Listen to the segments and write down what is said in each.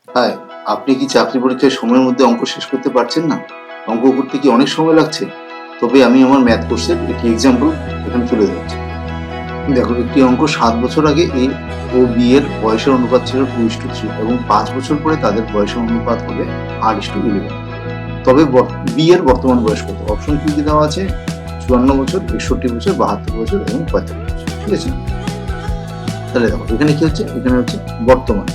High, আপনি কি চাকরি পরীক্ষায় সময়ের মধ্যে অঙ্ক শেষ করতে পারছেন না? অঙ্ক করতে কি অনেক সময় লাগছে? তবে আমি আমার ম্যাথ কোর্সের একটি এক্সাম্পল এখানে তুলে ধরছি। দেখো, একটি অঙ্ক 7 বছর আগে এ ও বি এর বয়সের অনুপাত ছিল 2:3 এবং 5 বছর পরে তাদের বয়সের অনুপাত হবে 8:11। তবে বি এর বর্তমান বয়স কত? অপশন কি কি দেওয়া আছে? 54 বছর, 61 বছর, 72 বছর এবং 45 বছর। ঠিক আছে? তাহলে দেখো, এখানে কি হচ্ছে? এখানে হচ্ছে বর্তমান,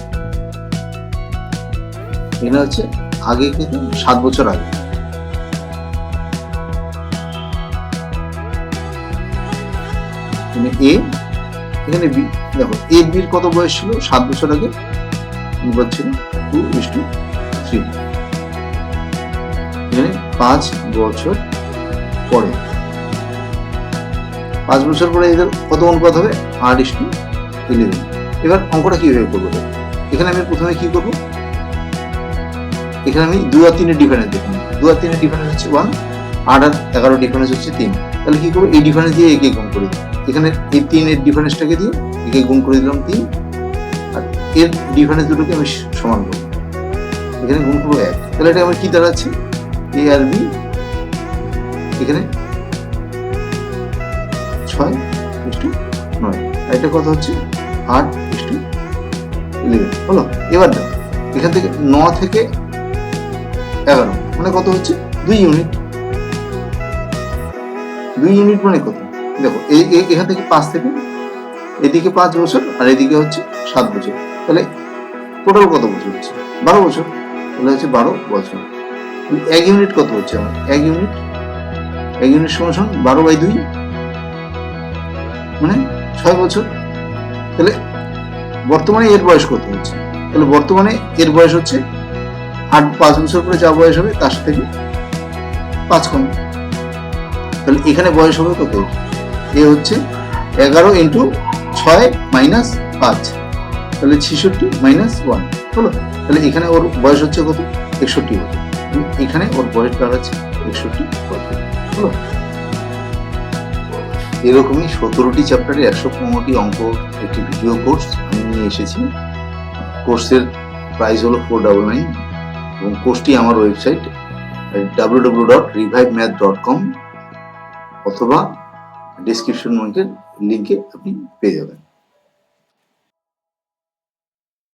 এখানে হচ্ছে আগে, কিন্তু 7 বছর আগে। এ, এখানে বি। দেখো, এ বির কত বয়স ছিল 7 বছর আগে? অনুপাত ছিল 2:3। এখানে 5 বছর পরে, 5 বছর পরে এদের কত অনুপাত হবে? 8:11। এবার অঙ্কটা কিভাবে করবো? এখানে আমি প্রথমে কি করবো? এখানে আমি 2 আর 3 এর ডিফারেন্স দেখব। 2 আর 3 এর ডিফারেন্স হচ্ছে 1, 8 আর 11 ডিফারেন্স হচ্ছে 3। তাহলে কি করবো? এই ডিফারেন্স দিয়ে একে গুণ করে দিই। এখানে এই 3 এর ডিফারেন্সটাকে দিয়ে একে গুণ করে দিলাম 3, আর এর ডিফারেন্স দুটোকে আমি সমান করবো। এখানে গুণ করবো 1। তাহলে এটা আমার কি দাঁড়াচ্ছে? এ আর বি, এখানে 6:9, আর এটা কত হচ্ছে? 8:11 হলো। এবার দেখো, এখান থেকে 9 থেকে 11 মানে কত হচ্ছে? 2 ইউনিট। 2 ইউনিট মানে কত? দেখো, এখান থেকে 5 থেকে এদিকে 5 বছর আর এদিকে হচ্ছে 7 বছর, তাহলে টোটাল কত বছর হচ্ছে? 12 বছর। তাহলে হচ্ছে 12 বছর। 1 ইউনিট কত হচ্ছে আমার? 1 ইউনিট, 1 ইউনিট সমান 12/2 মানে 6 বছর। তাহলে বর্তমানে এর বয়স কত হচ্ছে? তাহলে বর্তমানে এর বয়স হচ্ছে 5 বছর পরে যা বয়স হবে তার থেকে 5 কম। তাহলে এখানে বয়স হবে কত? এ হচ্ছে 11 ইন্টু 6 মাইনাস 5, তাহলে 66 মাইনাস 1 হলো। তাহলে এখানে ওর বয়স হচ্ছে কত? 61 বছর। এখানে ওর বয়স দাঁড়াচ্ছে 61 বছর হলো। এরকমই 17টি চ্যাপ্টারে 115টি অঙ্ক একটি ভিডিও কোর্স আমি নিয়ে এসেছি। কোর্সের প্রাইস হলো 499 এবং কোর্সটি আমার ওয়েবসাইট www.revivemath.com অথবা ডেসক্রিপশন লিঙ্কে আপনি পেয়ে যাবেন।